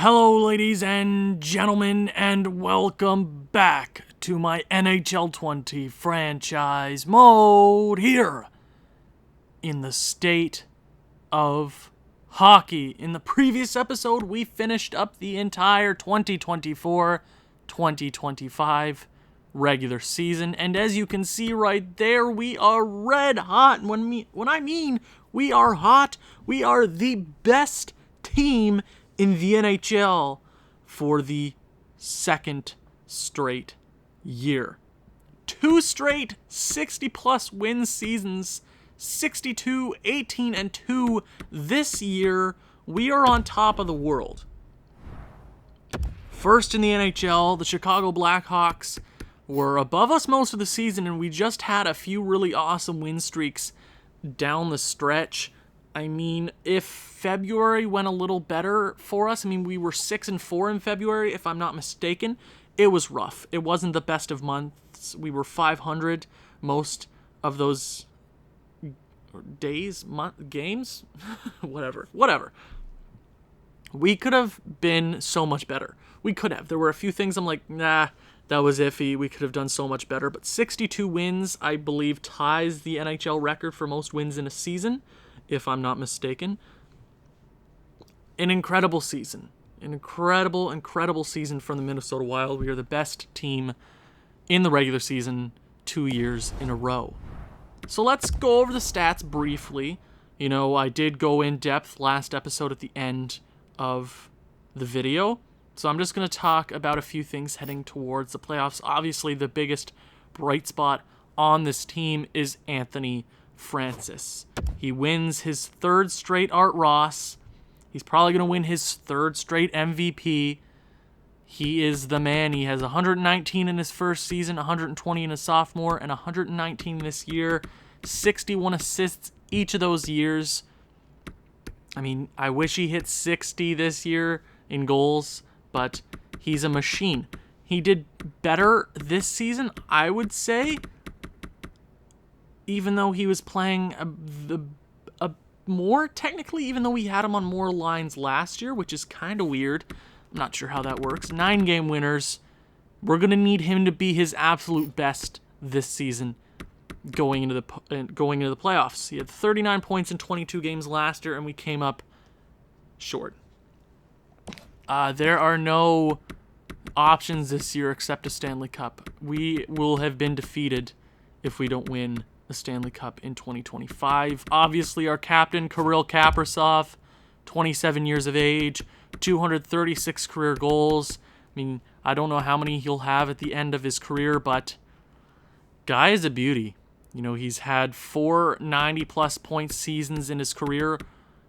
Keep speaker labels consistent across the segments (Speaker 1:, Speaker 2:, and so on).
Speaker 1: Hello, ladies and gentlemen, and welcome back to my NHL 20 franchise mode here in the state of hockey. In the previous episode, we finished up the entire 2024-2025 regular season, and as you can see right there, we are red hot. When I mean we are hot, we are the best team in the NHL for the second straight year. 2 straight 60-plus win seasons, 62, 18, and 2 this year. We are on top of the world. First in the NHL, the Chicago Blackhawks were above us most of the season, and we just had a few really awesome win streaks down the stretch. I mean, if February went a little better for us, we were 6-4 in February, if I'm not mistaken. It was rough. It wasn't the best of months. We were 500 most of those days, games, whatever. We could have been so much better. We could have. There were a few things I'm like, nah, that was iffy. We could have done so much better. But 62 wins, I believe, ties the NHL record for most wins in a season, if I'm not mistaken. An incredible season. An incredible season from the Minnesota Wild. We are the best team in the regular season 2 years in a row. So let's go over the stats briefly. I did go in depth last episode at the end of the video. So I'm just going to talk about a few things heading towards the playoffs. Obviously, the biggest bright spot on this team is Anthony Francis. He wins his third straight Art Ross. He's probably going to win his third straight MVP. He is the man. He has 119 in his first season, 120 in his sophomore, and 119 this year. 61 assists each of those years. I wish he hit 60 this year in goals, but he's a machine. He did better this season, I would say, even though he was playing more, technically, even though we had him on more lines last year, which is kind of weird. I'm not sure how that works. 9-game winners. We're going to need him to be his absolute best this season going into the playoffs. He had 39 points in 22 games last year, and we came up short. There are no options this year except a Stanley Cup. We will have been defeated if we don't win the Stanley Cup in 2025. Obviously, our captain, Kirill Kaprizov, 27 years of age, 236 career goals. I don't know how many he'll have at the end of his career, but guy is a beauty. He's had 4 90-plus point seasons in his career.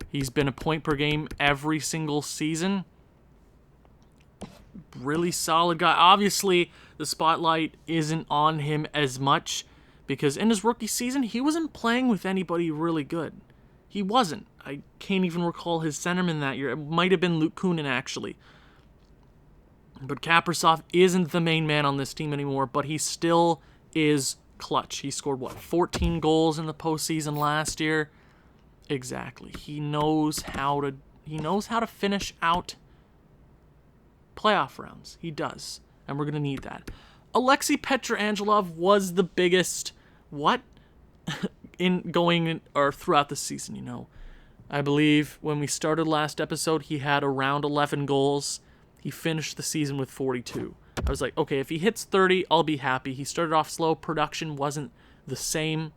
Speaker 1: He's been a point per game every single season. Really solid guy. Obviously, the spotlight isn't on him as much because in his rookie season, he wasn't playing with anybody really good. He wasn't. I can't even recall his centerman that year. It might have been Luke Kunin, actually. But Kaprizov isn't the main man on this team anymore, but he still is clutch. He scored, 14 goals in the postseason last year? Exactly. He knows how to finish out playoff rounds. He does. And we're going to need that. Alexei Pietrangelo was the biggest throughout the season, I believe when we started last episode, he had around 11 goals. He finished the season with 42. I was like, okay, if he hits 30, I'll be happy. He started off slow. Production wasn't the same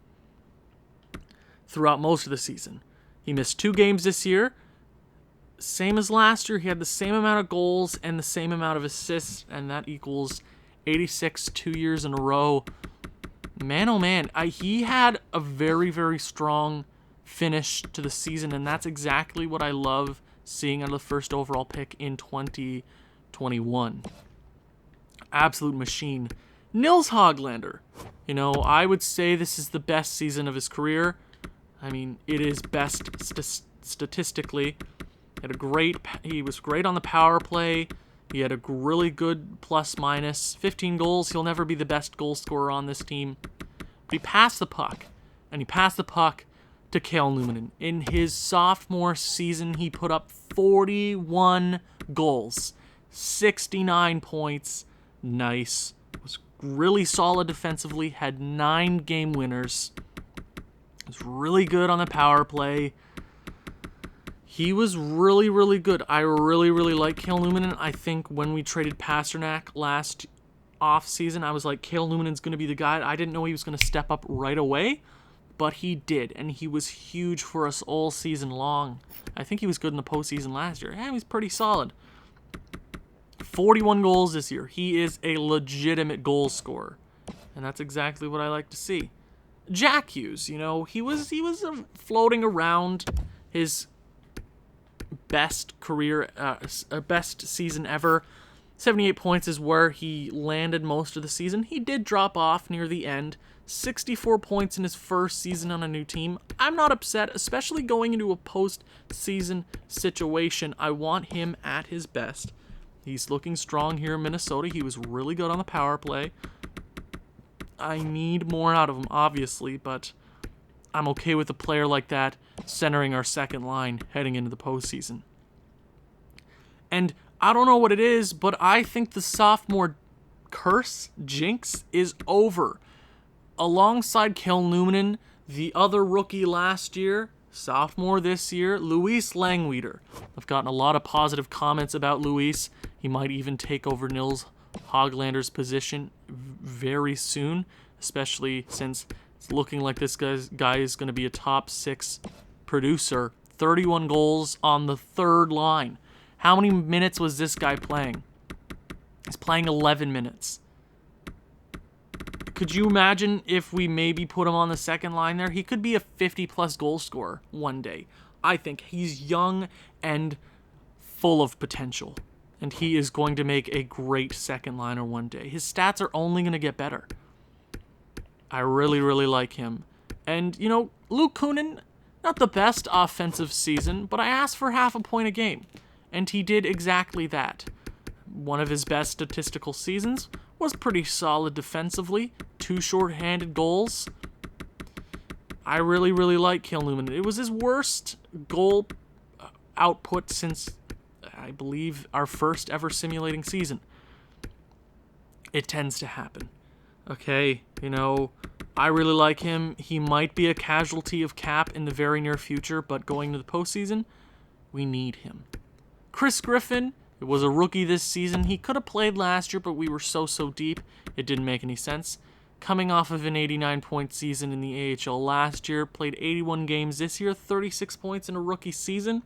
Speaker 1: throughout most of the season. He missed 2 games this year. Same as last year. He had the same amount of goals and the same amount of assists, and that equals 86 2 years in a row. Man, oh man, he had a very, very strong finish to the season, and that's exactly what I love seeing out of the first overall pick in 2021. Absolute machine. Nils Höglander. I would say this is the best season of his career. It is best statistically. He was great on the power play. He had a really good plus-minus. 15 goals. He'll never be the best goal scorer on this team. But he passed the puck. And he passed the puck to Cale Newman. In his sophomore season, he put up 41 goals, 69 points. Nice. Was really solid defensively, had 9 game winners. Was really good on the power play. He was really, really good. I really, really like Cale Newman. I think when we traded Pasternak last offseason, I was like, Cale Newman's going to be the guy. I didn't know he was going to step up right away, but he did, and he was huge for us all season long. I think he was good in the postseason last year. Yeah, he was pretty solid. 41 goals this year. He is a legitimate goal scorer, and that's exactly what I like to see. Jack Hughes, he was floating around his best career, best season ever. 78 points is where he landed most of the season. He did drop off near the end. 64 points in his first season on a new team. I'm not upset, especially going into a postseason situation. I want him at his best. He's looking strong here in Minnesota. He was really good on the power play. I need more out of him, obviously, but I'm okay with a player like that centering our second line heading into the postseason. And I don't know what it is, but I think the sophomore curse, jinx, is over. Alongside Cale Newman, the other rookie last year, sophomore this year, Luis Langweeder. I've gotten a lot of positive comments about Luis. He might even take over Nils Hoglander's position very soon, especially since it's looking like this guy is going to be a top 6 producer. 31 goals on the third line. How many minutes was this guy playing? He's playing 11 minutes. Could you imagine if we maybe put him on the second line there? He could be a 50-plus goal scorer one day. I think he's young and full of potential, and he is going to make a great second liner one day. His stats are only going to get better. I really, really like him. And, Luke Kunin, not the best offensive season, but I asked for half a point a game, and he did exactly that. One of his best statistical seasons was pretty solid defensively. 2 shorthanded goals. I really, really like Cale Newman. It was his worst goal output since, I believe, our first ever simulating season. It tends to happen. Okay, I really like him. He might be a casualty of cap in the very near future, but going to the postseason, we need him. Chris Griffin, it was a rookie this season. He could have played last year, but we were so deep, it didn't make any sense. Coming off of an 89-point season in the AHL last year, played 81 games this year, 36 points in a rookie season.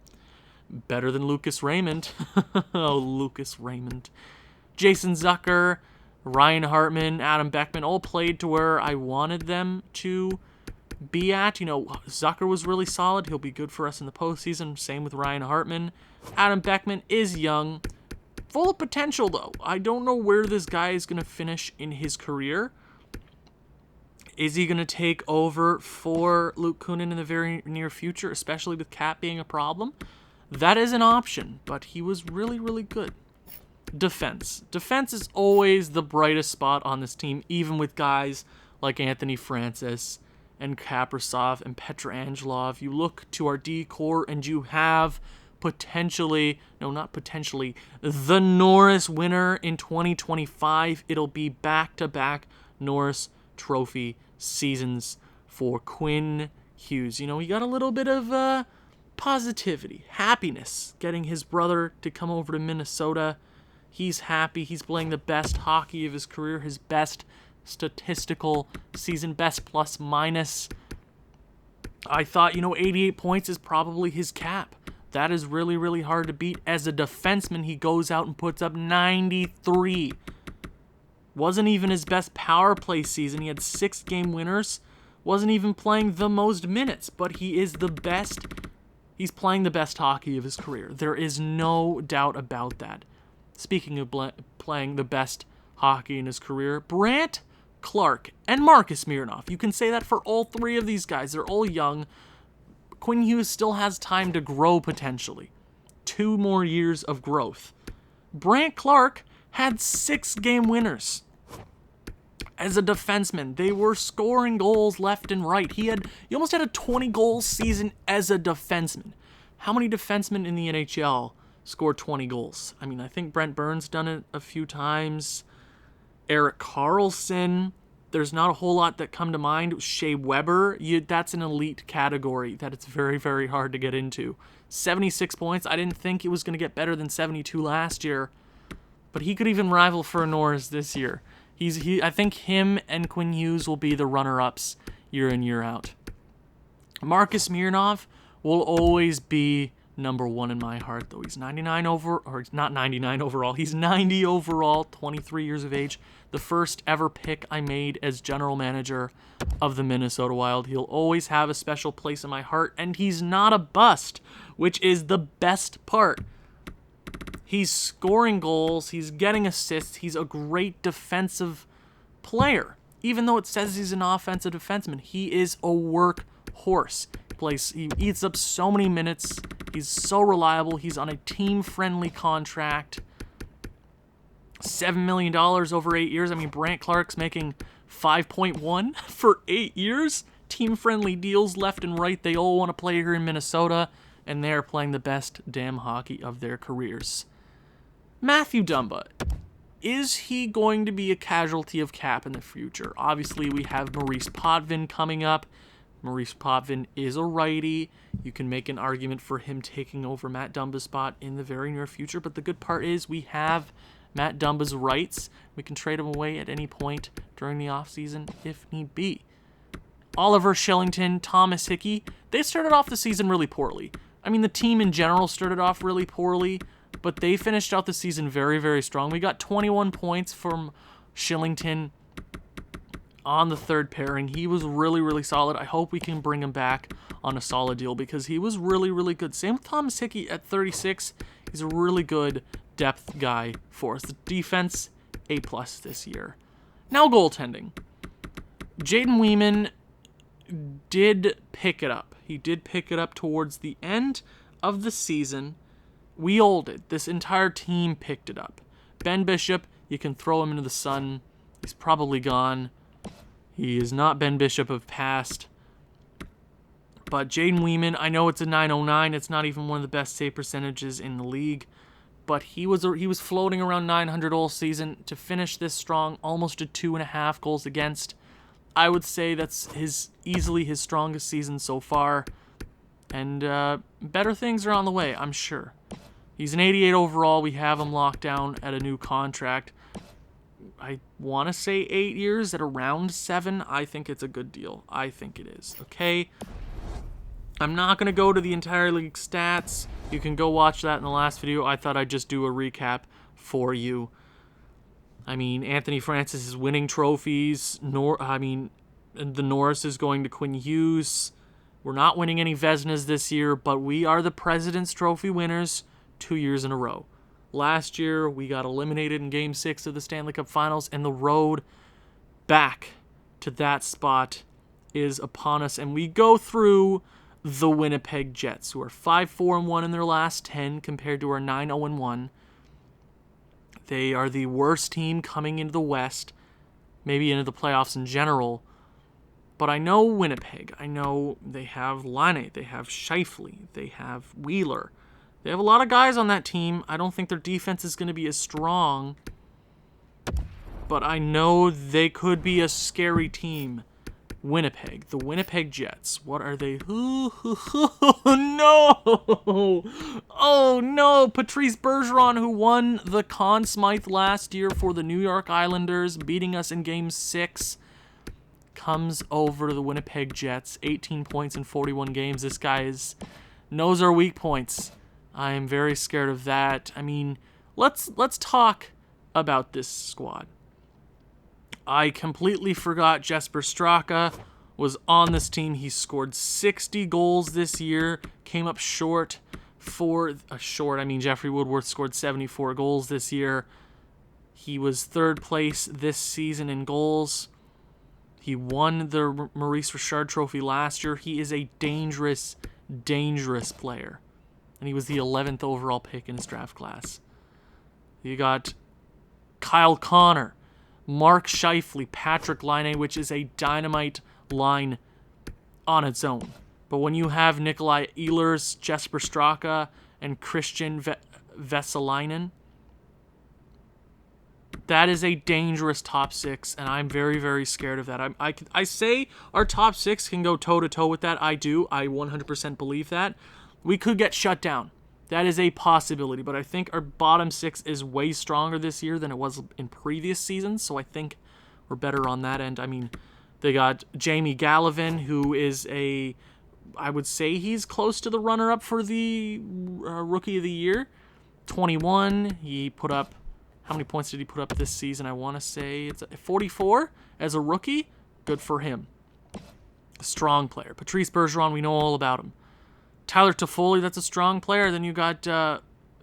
Speaker 1: Better than Lucas Raymond. Oh, Lucas Raymond. Jason Zucker, Ryan Hartman, Adam Beckman all played to where I wanted them to be at. Zucker was really solid. He'll be good for us in the postseason. Same with Ryan Hartman. Adam Beckman is young. Full of potential, though. I don't know where this guy is going to finish in his career. Is he going to take over for Luke Kunin in the very near future, especially with cap being a problem? That is an option, but he was really, really good. Defense. Defense is always the brightest spot on this team, even with guys like Anthony Francis and Kaprizov and Pietrangelo. You look to our D-core and you have the Norris winner in 2025. It'll be back-to-back Norris Trophy seasons for Quinn Hughes. He got a little bit of positivity, happiness, getting his brother to come over to Minnesota. He's happy. He's playing the best hockey of his career, his best statistical season, best plus minus. I thought, 88 points is probably his cap. That is really, really hard to beat. As a defenseman, he goes out and puts up 93. Wasn't even his best power play season. He had 6 game winners. Wasn't even playing the most minutes, but he is the best. He's playing the best hockey of his career. There is no doubt about that. Speaking of playing the best hockey in his career, Brandt Clark and Marcus Mironov. You can say that for all 3 of these guys. They're all young. Quinn Hughes still has time to grow potentially. 2 more years of growth. Brandt Clark had 6 game winners. As a defenseman, they were scoring goals left and right. He almost had a 20-goal season as a defenseman. How many defensemen in the NHL scored 20 goals? I mean, I think Brent Burns done it a few times. Erik Karlsson. There's not a whole lot that come to mind. Shea Weber, that's an elite category that it's very, very hard to get into. 76 points. I didn't think it was going to get better than 72 last year, but he could even rival for Norris this year. I think him and Quinn Hughes will be the runner-ups year in, year out. Marcus Smirnov will always be number one in my heart, though. He's 99 not 99 overall. He's 90 overall, 23 years of age. The first ever pick I made as general manager of the Minnesota Wild. He'll always have a special place in my heart, and he's not a bust, which is the best part. He's scoring goals. He's getting assists. He's a great defensive player. Even though it says he's an offensive defenseman, he is a workhorse. He eats up so many minutes. He's so reliable. He's on a team-friendly contract. $7 million over 8 years. I mean, Brant Clark's making 5.1 for 8 years. Team-friendly deals left and right. They all want to play here in Minnesota, and they're playing the best damn hockey of their careers. Matthew Dumba. Is he going to be a casualty of cap in the future? Obviously, we have Maurice Potvin coming up. Maurice Potvin is a righty. You can make an argument for him taking over Matt Dumba's spot in the very near future, but the good part is we have Matt Dumba's rights. We can trade him away at any point during the offseason if need be. Oliver Shillington, Thomas Hickey, they started off the season really poorly. I mean, the team in general started off really poorly, but they finished out the season very, very strong. We got 21 points from Shillington on the third pairing. He was really, really solid. I hope we can bring him back on a solid deal because he was really, really good. Same with Thomas Hickey at 36. He's a really good depth guy for us. The defense, A+ this year. Now goaltending. Jaden Weeman did pick it up. He did pick it up towards the end of the season. We all did. This entire team picked it up. Ben Bishop, you can throw him into the sun. He's probably gone. He is not Ben Bishop of past. But Jaden Weeman, I know it's a .909. It's not even one of the best save percentages in the league. But he was floating around 900 all season. To finish this strong, almost a 2.5 goals against. I would say that's easily his strongest season so far. And better things are on the way, I'm sure. He's an 88 overall. We have him locked down at a new contract. I want to say 8 years at around 7. I think it's a good deal. I think it is. Okay? I'm not going to go to the entire league stats. You can go watch that in the last video. I thought I'd just do a recap for you. I mean, Anthony Francis is winning trophies. The Norris is going to Quinn Hughes. We're not winning any Vezinas this year, but we are the President's Trophy winners 2 years in a row. Last year, we got eliminated in Game 6 of the Stanley Cup Finals, and the road back to that spot is upon us. And we go through the Winnipeg Jets, who are 5-4-1 in their last 10 compared to our 9-0-1. They are the worst team coming into the West, maybe into the playoffs in general. But I know Winnipeg. I know they have Laine, they have Scheifele, they have Wheeler. They have a lot of guys on that team. I don't think their defense is going to be as strong. But I know they could be a scary team. Winnipeg. The Winnipeg Jets. What are they? Oh, no! Oh, no! Patrice Bergeron, who won the Conn Smythe last year for the New York Islanders, beating us in Game 6, comes over to the Winnipeg Jets. 18 points in 41 games. This guy knows our weak points. I am very scared of that. I mean, let's talk about this squad. I completely forgot Jesper Straka was on this team. He scored 60 goals this year. Came up short Jeffrey Woodworth scored 74 goals this year. He was third place this season in goals. He won the Maurice Richard Trophy last year. He is a dangerous, dangerous player. And he was the 11th overall pick in his draft class. You got Kyle Connor, Mark Scheifele, Patrick Laine, which is a dynamite line on its own. But when you have Nikolai Ehlers, Jesper Straka, and Christian Vesalainen, that is a dangerous top six, and I'm very, very scared of that. I say our top six can go toe-to-toe with that. I do. I 100% believe that. We could get shut down. That is a possibility, but I think our bottom six is way stronger this year than it was in previous seasons, so I think we're better on that end. I mean, they got Jamie Gallivan, who is I would say he's close to the runner-up for the Rookie of the Year. 21, he put up, how many points did he put up this season? I want to say it's 44 as a rookie. Good for him. A strong player. Patrice Bergeron, we know all about him. Tyler Toffoli, that's a strong player. Then you got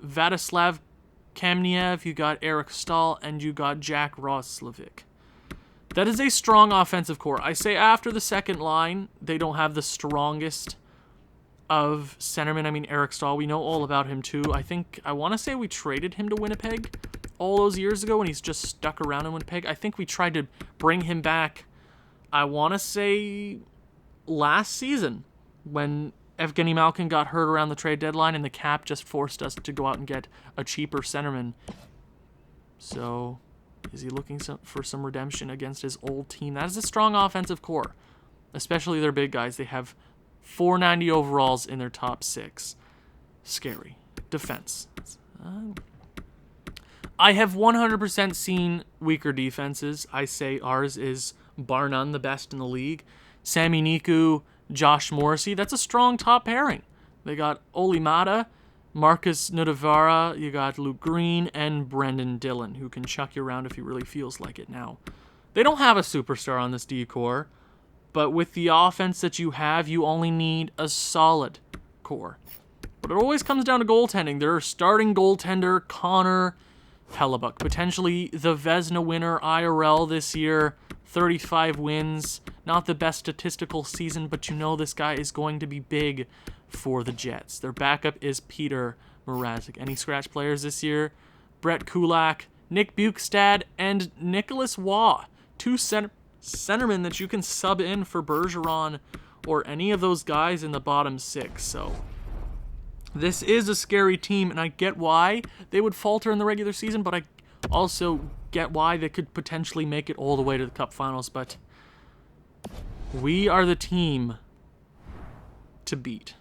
Speaker 1: Vladislav Kamniev, you got Eric Stahl, and you got Jack Roslovic. That is a strong offensive core. I say after the second line, they don't have the strongest of centermen. I mean, Eric Stahl, we know all about him too. I want to say we traded him to Winnipeg all those years ago, and he's just stuck around in Winnipeg. I think we tried to bring him back, I want to say last season, when Evgeny Malkin got hurt around the trade deadline, and the cap just forced us to go out and get a cheaper centerman. So, is he looking for some redemption against his old team? That is a strong offensive core, especially their big guys. They have 490 overalls in their top six. Scary. Defense. I have 100% seen weaker defenses. I say ours is bar none the best in the league. Sami Niku, Josh Morrissey, that's a strong top pairing. They got Oli Mata, Marcus Nudavara, you got Luke Green, and Brendan Dillon, who can chuck you around if he really feels like it now. They don't have a superstar on this D-core, but with the offense that you have, you only need a solid core. But it always comes down to goaltending. Their starting goaltender, Connor Hellebuyck, potentially the Vezina winner IRL this year, 35 wins. Not the best statistical season, but you know this guy is going to be big for the Jets. Their backup is Peter Mrazek. Any scratch players this year? Brett Kulak, Nick Bukestad, and Nicholas Waugh. Two centermen that you can sub in for Bergeron or any of those guys in the bottom six. So this is a scary team, and I get why they would falter in the regular season, but I also get why they could potentially make it all the way to the Cup Finals. But we are the team to beat.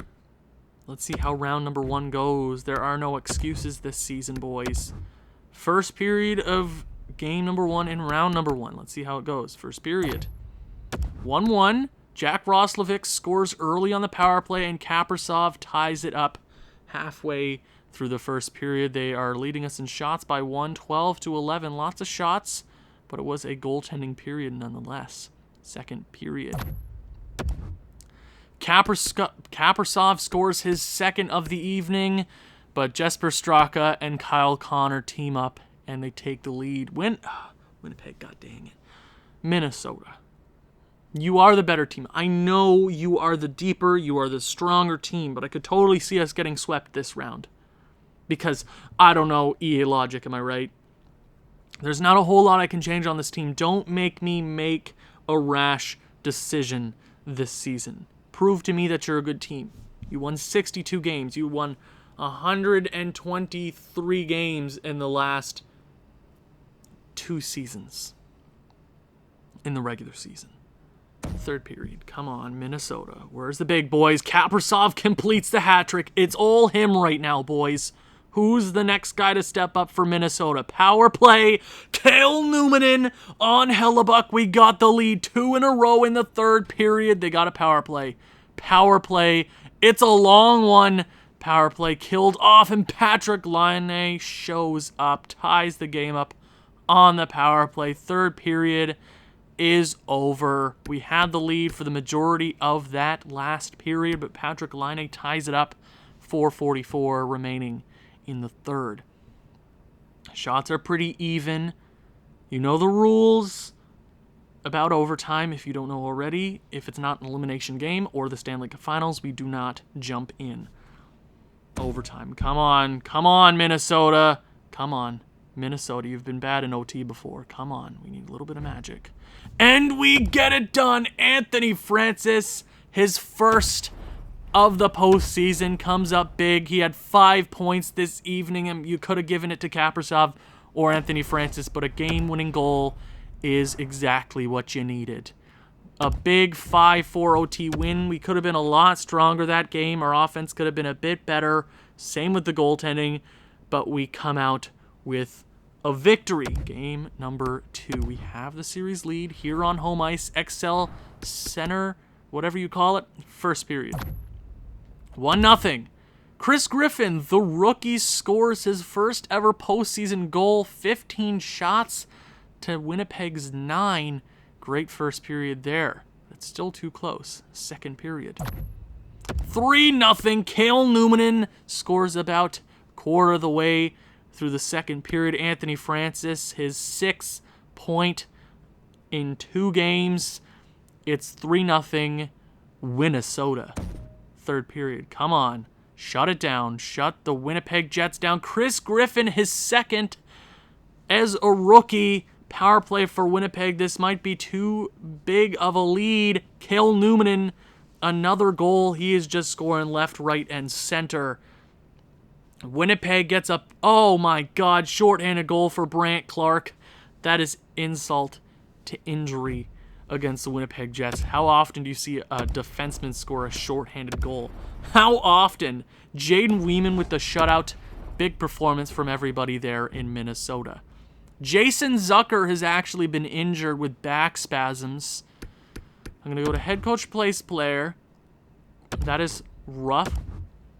Speaker 1: Let's see how round number one goes. There are no excuses this season, boys. First period of game number one in round number one. Let's see how it goes. First period. 1-1. Jack Roslovic scores early on the power play, and Kaprizov ties it up halfway through the first period. They are leading us in shots by 12-11. Lots of shots, but it was a goaltending period nonetheless. Second period. Kaprizov scores his second of the evening, but Jesper Straka and Kyle Connor team up, and they take the lead. Winnipeg, god dang it. Minnesota. You are the better team. I know you are the deeper, you are the stronger team, but I could totally see us getting swept this round. Because, I don't know, EA logic, am I right? There's not a whole lot I can change on this team. Don't make me make a rash decision this season. Prove to me that you're a good team. You won 62 games. You won 123 games in the last 2 seasons. In the regular season. Third period. Come on, Minnesota. Where's the big boys? Kaprizov completes the hat trick. It's all him right now, boys. Who's the next guy to step up for Minnesota? Power play. Cale Newman on Hellebuyck. We got the lead 2 in a row in the third period. They got a power play. Power play. It's a long one. Power play killed off, and Patrick Laine shows up, ties the game up on the power play. Third period is over. We had the lead for the majority of that last period, but Patrick Laine ties it up. 4:44 remaining in the third. Shots are pretty even. You know the rules about overtime if you don't know already. If it's not an elimination game or the Stanley Cup Finals, we do not jump in. Overtime. Come on, Minnesota. Come on, Minnesota. You've been bad in OT before. Come on, we need a little bit of magic. And we get it done. Anthony Francis, his first of the postseason comes up big. He had 5 points this evening, and you could have given it to Kaprizov or Anthony Francis, but a game-winning goal is exactly what you needed. A big 5-4 OT win. We could have been a lot stronger that game. Our offense could have been a bit better. Same with the goaltending, but we come out with a victory. Game number 2. We have the series lead here on home ice. XL Center, whatever you call it. First period. 1-0. Chris Griffin, the rookie, scores his first ever postseason goal. 15 shots to Winnipeg's 9. Great first period there. That's still too close. Second period. 3-0. Cale Newmanen scores about quarter of the way through the second period. Anthony Francis, his 6th point in 2 games. It's 3-0 Minnesota. Third period. Come on. Shut it down. Shut the Winnipeg Jets down. Chris Griffin, his 2nd as a rookie. Power play for Winnipeg. This might be too big of a lead. Cale Newmanen, another goal. He is just scoring left, right, and center. Winnipeg gets up. Oh my God, shorthanded goal for Brant Clark. That is insult to injury against the Winnipeg Jets. How often do you see a defenseman score a shorthanded goal? How often? Jaden Weeman with the shutout. Big performance from everybody there in Minnesota. Jason Zucker has actually been injured with back spasms. I'm going to go to head coach place player. That is rough,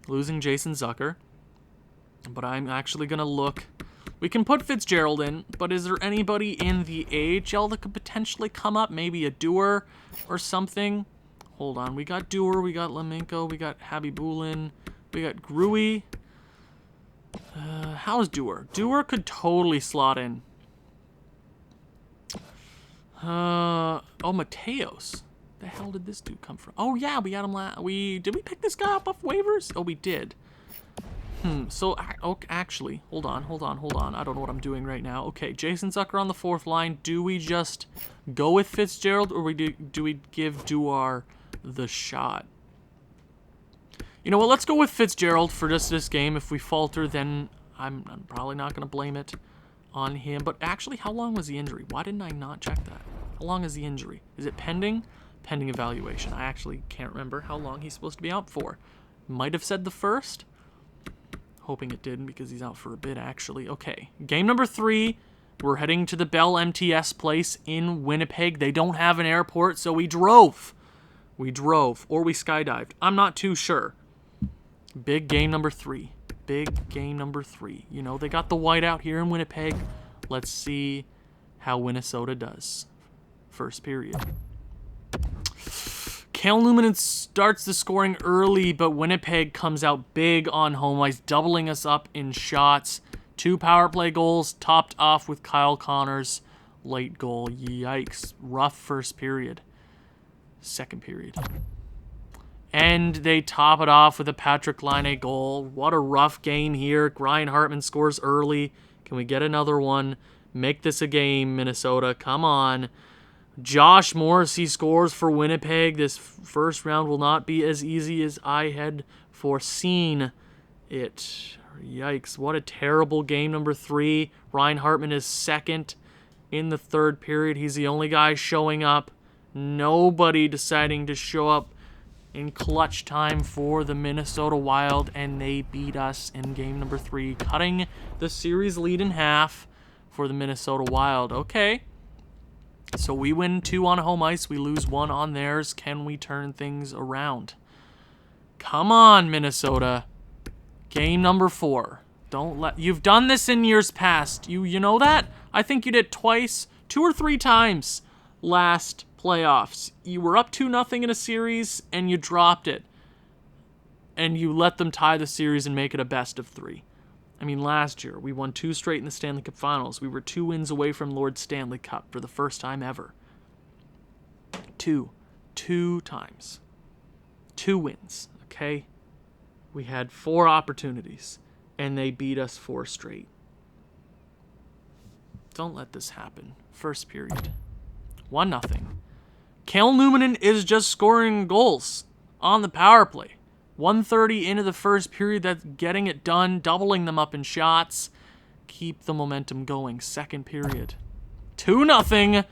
Speaker 1: losing Jason Zucker. But I'm actually going to look. We can put Fitzgerald in, but is there anybody in the AHL that could potentially come up? Maybe a Dewar or something? Hold on. We got Dewar, we got Lemenko, we got Habibulin, we got Gruy. How's Dewar? Dewar could totally slot in. Mateos. The hell did this dude come from? Oh yeah, we got him did we pick this guy up off waivers? Oh, we did. So actually, hold on. I don't know what I'm doing right now. Okay, Jason Zucker on the 4th line. Do we just go with Fitzgerald, or do we give Dewar the shot? You know what? Let's go with Fitzgerald for just this game. If we falter, then I'm probably not going to blame it on him. But actually, how long was the injury? Why didn't I not check that? How long is the injury? Is it pending? Pending evaluation. I actually can't remember how long he's supposed to be out for. Might have said the 1st. Hoping it didn't, because he's out for a bit, actually. Okay, game number 3. We're heading to the Bell MTS place in Winnipeg. They don't have an airport, so we drove. Or we skydived. I'm not too sure. Big game number 3. You know, they got the whiteout here in Winnipeg. Let's see how Minnesota does. First period. Cale Newmanen starts the scoring early, but Winnipeg comes out big on home ice, doubling us up in shots. 2 power play goals, topped off with Kyle Connor's late goal. Yikes. Rough first period. Second period. And they top it off with a Patrick Laine goal. What a rough game here. Ryan Hartman scores early. Can we get another one? Make this a game, Minnesota. Come on. Josh Morrissey scores for Winnipeg. This first round will not be as easy as I had foreseen it. Yikes. What a terrible game number 3. Ryan Hartman is 2nd in the 3rd period. He's the only guy showing up. Nobody deciding to show up in clutch time for the Minnesota Wild, and they beat us in game number 3, cutting the series lead in half for the Minnesota Wild. Okay. So we win 2 on home ice. We lose 1 on theirs. Can we turn things around? Come on, Minnesota. Game number 4. You've done this in years past. You know that? I think you did twice, 2 or 3 times last playoffs. You were up 2-0 in a series, and you dropped it. And you let them tie the series and make it a best of 3. I mean, last year, we won 2 straight in the Stanley Cup Finals. We were 2 wins away from Lord Stanley Cup for the first time ever. 2 times. 2 wins, okay? We had 4 opportunities, and they beat us 4 straight. Don't let this happen. First period. 1-0. Cale Newmanen is just scoring goals on the power play. 1:30 into the first period. That's getting it done, doubling them up in shots. Keep the momentum going. Second period. 2-0.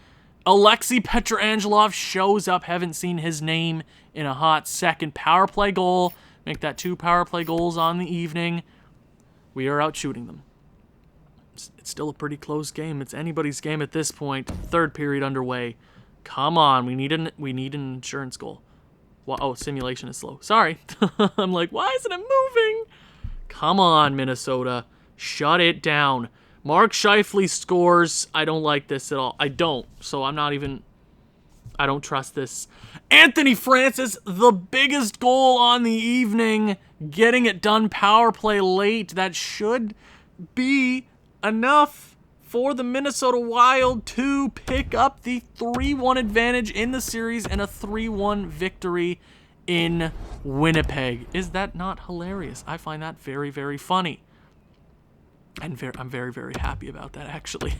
Speaker 1: Alexei Petrangelov shows up. Haven't seen his name in a hot second. Power play goal. Make that 2 power play goals on the evening. We are out shooting them. It's still a pretty close game. It's anybody's game at this point. Third period underway. Come on. We need an insurance goal. Oh, simulation is slow. Sorry. I'm like, why isn't it moving? Come on, Minnesota. Shut it down. Mark Scheifele scores. I don't like this at all. I don't. So I'm not even... I don't trust this. Anthony Francis, the biggest goal on the evening. Getting it done. Power play late. That should be enough for the Minnesota Wild to pick up the 3-1 advantage in the series and a 3-1 victory in Winnipeg. Is that not hilarious? I find that very, very funny. And I'm very, very happy about that, actually.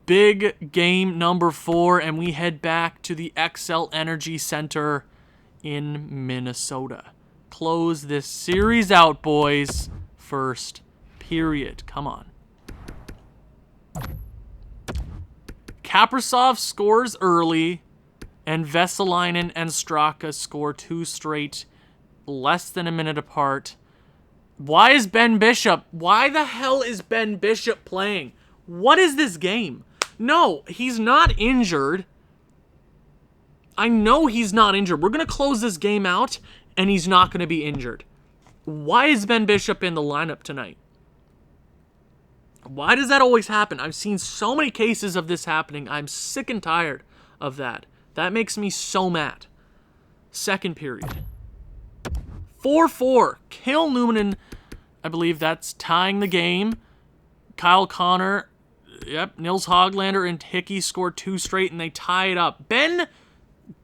Speaker 1: Big game number 4, and we head back to the XL Energy Center in Minnesota. Close this series out, boys. First period. Come on. Kaprizov scores early, and Vesalainen and Straka score 2 straight, less than a minute apart. Why is Ben Bishop? Why the hell is Ben Bishop playing? What is this game? No, he's not injured. I know he's not injured. We're going to close this game out, and he's not going to be injured. Why is Ben Bishop in the lineup tonight? Why does that always happen? I've seen so many cases of this happening. I'm sick and tired of that. That makes me so mad. Second period. 4-4. Cale Newman, I believe that's tying the game. Kyle Connor, Nils Hoglander and Hickey scored 2 straight, and they tie it up. Ben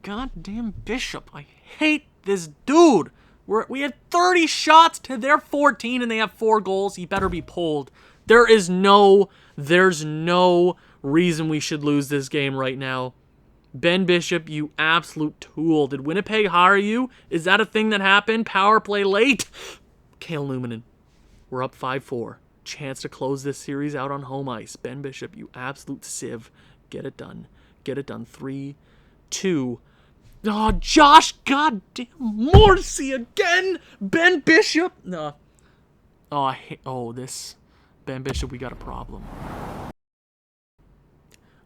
Speaker 1: goddamn Bishop. I hate this dude. We had 30 shots to their 14, and they have 4 goals. He better be pulled. There's no reason we should lose this game right now. Ben Bishop, you absolute tool. Did Winnipeg hire you? Is that a thing that happened? Power play late? Cale Newman. We're up 5-4. Chance to close this series out on home ice. Ben Bishop, you absolute sieve. Get it done. Get it done. 3, 2. Oh, Josh goddamn Morrissey again. Ben Bishop. No. Oh, I hate. Oh, this. Ben Bishop, we got a problem.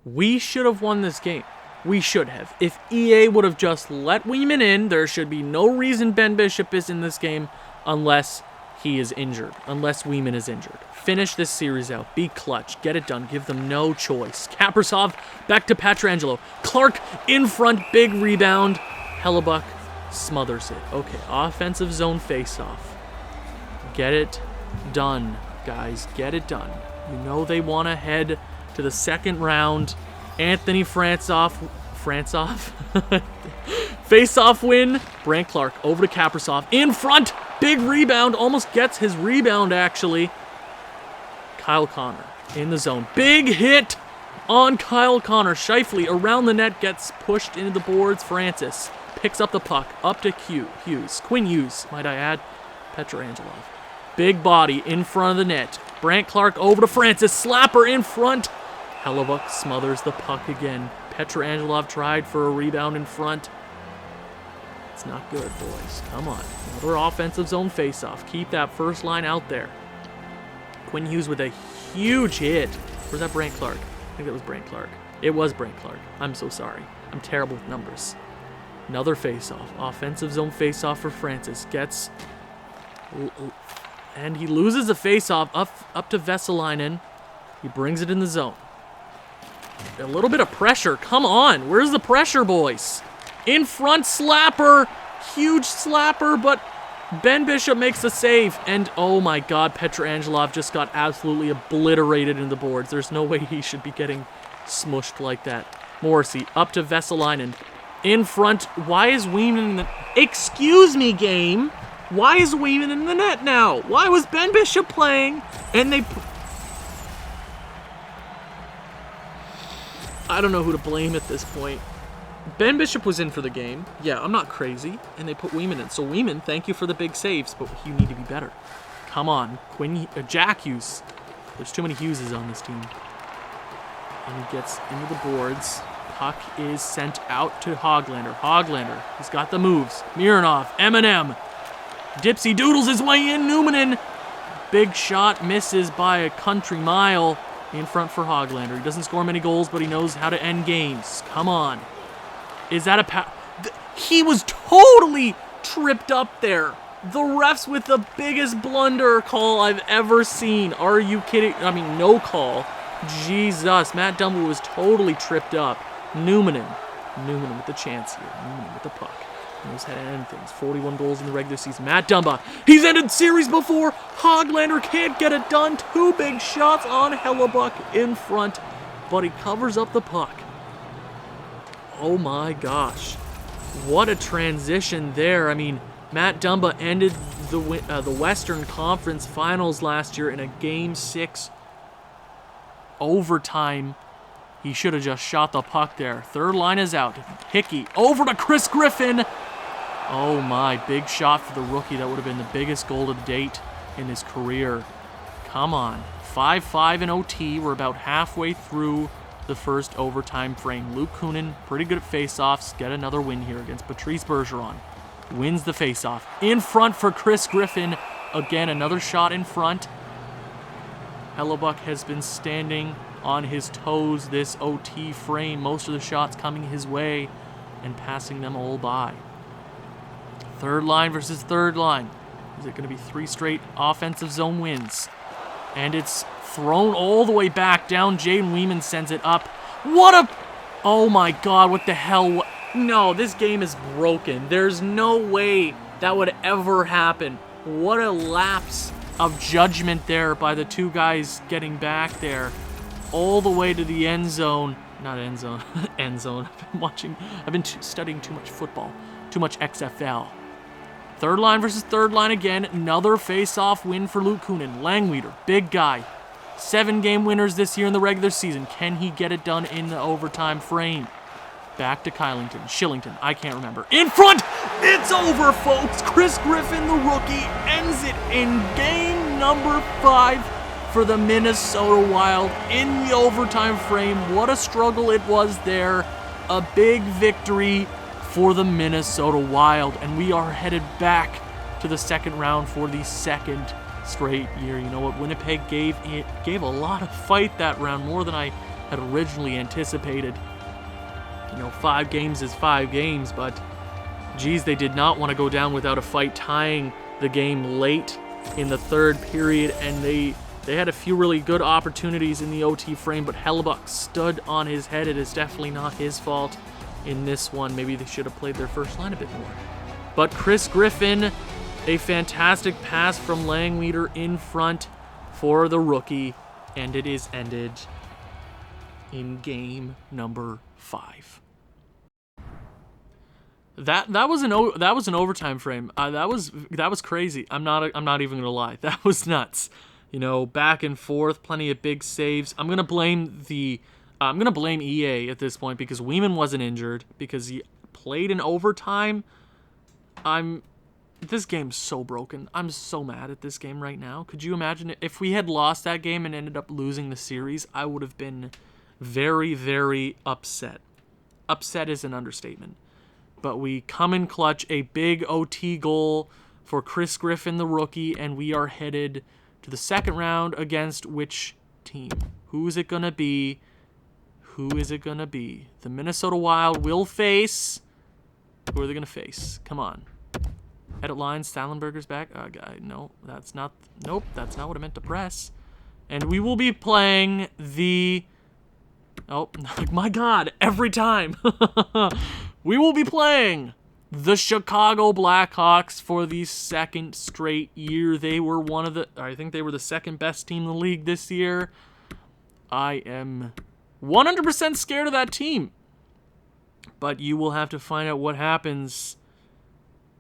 Speaker 1: We should have won this game. We should have. If EA would have just let Weeman in, there should be no reason Ben Bishop is in this game unless he is injured. Unless Weeman is injured. Finish this series out. Be clutch. Get it done. Give them no choice. Kaprizov back to Pietrangelo. Clark in front. Big rebound. Hellebuck smothers it. Okay, offensive zone face-off. Get it done, guys. Get it done. You know they want to head to the second round. Anthony Francoff. Face-off win. Brandt Clark over to Kaprizov. In front. Big rebound. Almost gets his rebound, actually. Kyle Connor in the zone. Big hit on Kyle Connor. Scheifele around the net gets pushed into the boards. Francis picks up the puck. Up to Hughes. Quinn Hughes, might I add. Petrangelov. Big body in front of the net. Brandt Clark over to Francis. Slapper in front. Hellebuck smothers the puck again. Petrangelov tried for a rebound in front. It's not good, boys. Come on. Another offensive zone faceoff. Keep that first line out there. Quinn Hughes with a huge hit. Where's that Brandt Clark? I think that was Brandt Clark. It was Brandt Clark. I'm so sorry. I'm terrible with numbers. Another faceoff. Offensive zone faceoff for Francis. Gets... And he loses a faceoff up to Vesalainen. He brings it in the zone. A little bit of pressure. Come on. Where's the pressure, boys? In front, slapper. Huge slapper, but Ben Bishop makes the save. And, oh my god, Petrangelov just got absolutely obliterated in the boards. There's no way he should be getting smushed like that. Morrissey up to Vesalainen. In front. Why is Weeman in the... Excuse me, game. Why is Weeman in the net now? Why was Ben Bishop playing? And they... I don't know who to blame at this point. Ben Bishop was in for the game. Yeah, I'm not crazy. And they put Weeman in. So Weeman, thank you for the big saves, but you need to be better. Come on. Jack Hughes. There's too many Hugheses on this team. And he gets into the boards. Puck is sent out to Hoglander. He's got the moves. Mironov. Eminem. Dipsy doodles his way in. Numanen. Big shot misses by a country mile. In front for Hoglander. He doesn't score many goals, but he knows how to end games. Come on. Is that a he was totally tripped up there. The refs with the biggest blunder call I've ever seen. Are you kidding? I mean, no call. Jesus. Matt Dumba was totally tripped up. Numanen with the chance here. Numanen with the puck. He knows how to end things. 41 goals in the regular season. Matt Dumba. He's ended series before. Hoglander can't get it done. 2 big shots on Hellebuck in front. But he covers up the puck. Oh my gosh. What a transition there. I mean, Matt Dumba ended the Western Conference Finals last year in a Game 6 overtime. He should have just shot the puck there. Third line is out. Hickey over to Chris Griffin. Oh my, big shot for the rookie. That would have been the biggest goal to date in his career. Come on. 5-5 in OT. We're about halfway through the first overtime frame. Luke Kunin, pretty good at faceoffs. Get another win here against Patrice Bergeron. Wins the faceoff. In front for Chris Griffin. Again, another shot in front. Hellebuck has been standing on his toes this OT frame. Most of the shots coming his way and passing them all by. Third line versus third line. Is it going to be 3 straight offensive zone wins? And it's thrown all the way back down. Jaden Weeman sends it up. What a... Oh my God, what the hell? No, this game is broken. There's no way that would ever happen. What a lapse of judgment there by the 2 guys getting back there. All the way to the end zone. Not end zone. End zone. I've been studying too much football. Too much XFL. Third line versus third line again. Another face-off win for Luke Kunin. Langweeder, big guy. 7 game winners this year in the regular season. Can he get it done in the overtime frame? Back to Shillington, I can't remember. In front! It's over, folks! Chris Griffin, the rookie, ends it in game number 5 for the Minnesota Wild in the overtime frame. What a struggle it was there. A big victory for the Minnesota Wild, and we are headed back to the second round for the second straight year. You know what? Winnipeg gave a lot of fight that round, more than I had originally anticipated. You know, 5 games is 5 games, but geez, they did not want to go down without a fight, tying the game late in the third period, and they had a few really good opportunities in the OT frame, but Hellebuck stood on his head. It is definitely not his fault in this one. Maybe they should have played their first line a bit more. But Chris Griffin, a fantastic pass from Langweeder in front for the rookie, and it is ended in game number 5. That was an overtime frame. That was crazy. I'm not even gonna lie. That was nuts. You know, back and forth, plenty of big saves. I'm gonna blame EA at this point because Weeman wasn't injured, because he played in overtime. This game's so broken. I'm so mad at this game right now. Could you imagine if we had lost that game and ended up losing the series? I would have been very, very upset. Upset is an understatement. But we come in clutch, a big OT goal for Chris Griffin, the rookie, and we are headed to the second round against which team? Who is it going to be? Who is it going to be? The Minnesota Wild will face... Who are they going to face? Come on. Edit line, Stellenberger's back. No, that's not... Nope, that's not what I meant to press. And we will be playing the... Oh, my God, every time. We will be playing the Chicago Blackhawks for the second straight year. They were I think they were the second best team in the league this year. I am 100% scared of that team. But you will have to find out what happens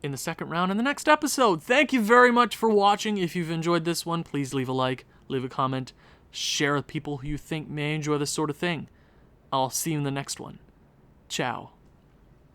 Speaker 1: in the second round in the next episode. Thank you very much for watching. If you've enjoyed this one, please leave a like, leave a comment, share with people who you think may enjoy this sort of thing. I'll see you in the next one. Ciao.